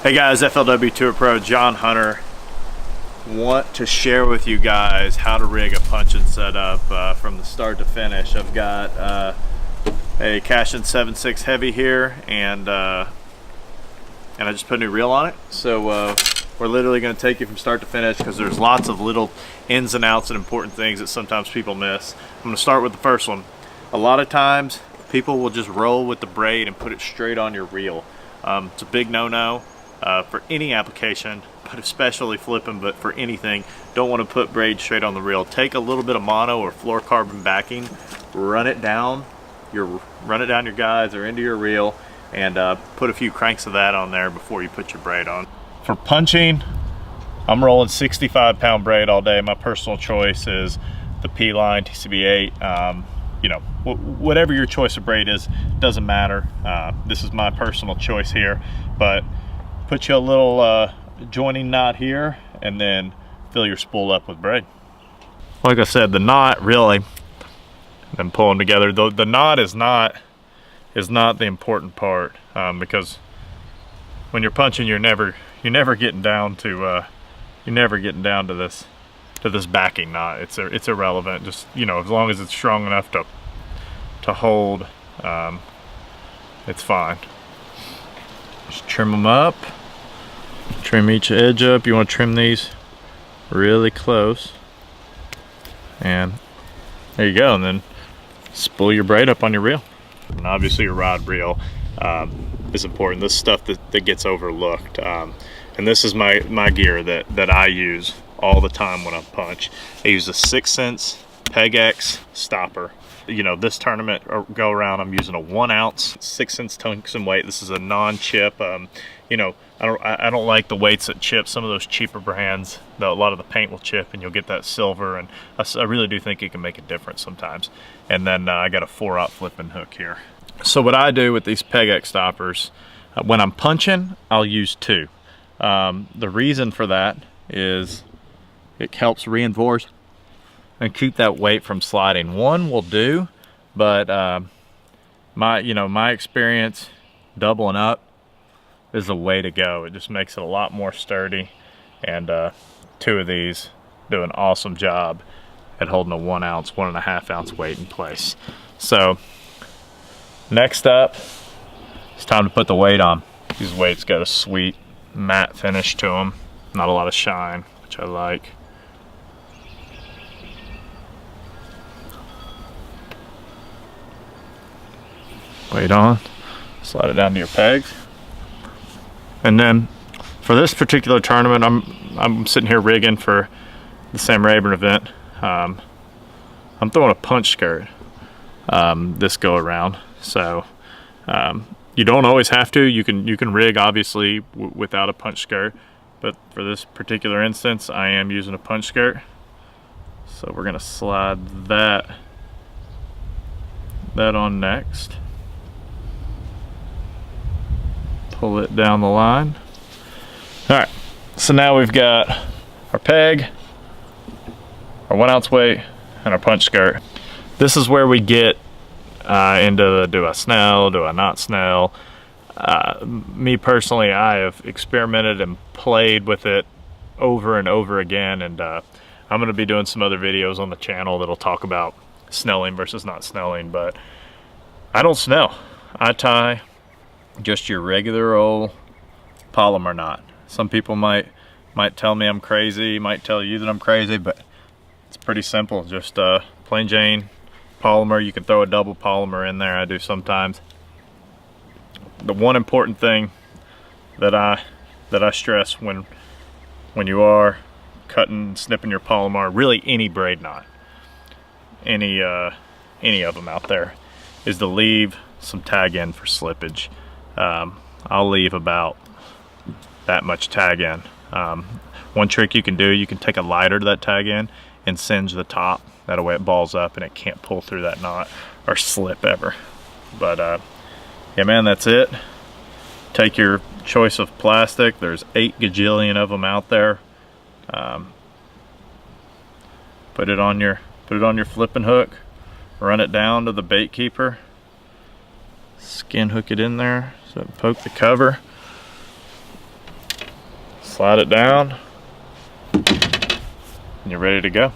Hey guys, FLW Tour Pro John Hunter. Want to share with you guys how to rig a punching setup from the start to finish. I've got a Cashion 7.6 Heavy here, and I just put a new reel on it. So we're literally going to take you from start to finish because there's lots of little ins and outs and important things that sometimes people miss. I'm going to start with the first one. A lot of times people will just roll with the braid and put it straight on your reel. It's a big no-no for any application, but especially flipping, but for anything, don't want to put braid straight on the reel. Take a little bit of mono or fluorocarbon backing, run it down your guides or into your reel, and put a few cranks of that on there before you put your braid on. For punching, I'm rolling 65-pound braid all day. My personal choice is the P-Line TCB8. You know, whatever your choice of braid is, doesn't matter. This is my personal choice here, but put you a little joining knot here and then fill your spool up with braid. Like I said, the knot really, then pulling together, the knot is not the important part, because when you're punching, you're never getting down to this backing knot. It's irrelevant. Just, you know, as long as it's strong enough to hold, it's fine. Just trim them up. Trim each edge up. You want to trim these really close, and there you go. And then spool your braid up on your reel. And obviously your rod reel is important. This stuff that gets overlooked, and this is my gear that I use all the time when I punch. I use a 6-cents PEG-X stopper. You know, this tournament or go around, I'm using a 1 ounce 6-cents tungsten weight. This is a non-chip. You know, I don't like the weights that chip. Some of those cheaper brands, a lot of the paint will chip and you'll get that silver, and I really do think it can make a difference sometimes. And then I got a 4/0 flipping hook here. So what I do with these PEG-X stoppers, when I'm punching, I'll use 2. The reason for that is it helps reinforce and keep that weight from sliding. 1 will do, but my experience, doubling up is the way to go. It just makes it a lot more sturdy, and 2 of these do an awesome job at holding a 1 ounce, 1.5 ounce weight in place. So next up, it's time to put the weight on. These weights got a sweet matte finish to them, not a lot of shine, which I like. Weight on, slide it down to your pegs. And then for this particular tournament, I'm sitting here rigging for the Sam Rayburn event. I'm throwing a punch skirt this go around. So you don't always have to. You can rig obviously without a punch skirt, but for this particular instance, I am using a punch skirt. So we're gonna slide that on next. Pull it down the line. All right, so now we've got our peg, our 1 ounce weight, and our punch skirt. This is where we get into the do I snell, do I not snell. Me personally, I have experimented and played with it over and over again, and I'm gonna be doing some other videos on the channel that'll talk about snelling versus not snelling, but I don't snell. I tie just your regular old polymer knot. Some people might tell me I'm crazy, might tell you that I'm crazy, but it's pretty simple. Just plain Jane polymer. You can throw a double polymer in there. I do sometimes. The one important thing that I stress when you are cutting and snipping your polymer, really any braid knot, any of them out there, is to leave some tag in for slippage. I'll leave about that much tag in. One trick you can do, you can take a lighter to that tag in and singe the top. That way it balls up and it can't pull through that knot or slip ever. But yeah, man, that's it. Take your choice of plastic. There's 8 gajillion of them out there. Put it on your flipping hook. Run it down to the bait keeper. Skin hook it in there, so poke the cover. Slide it down, and you're ready to go.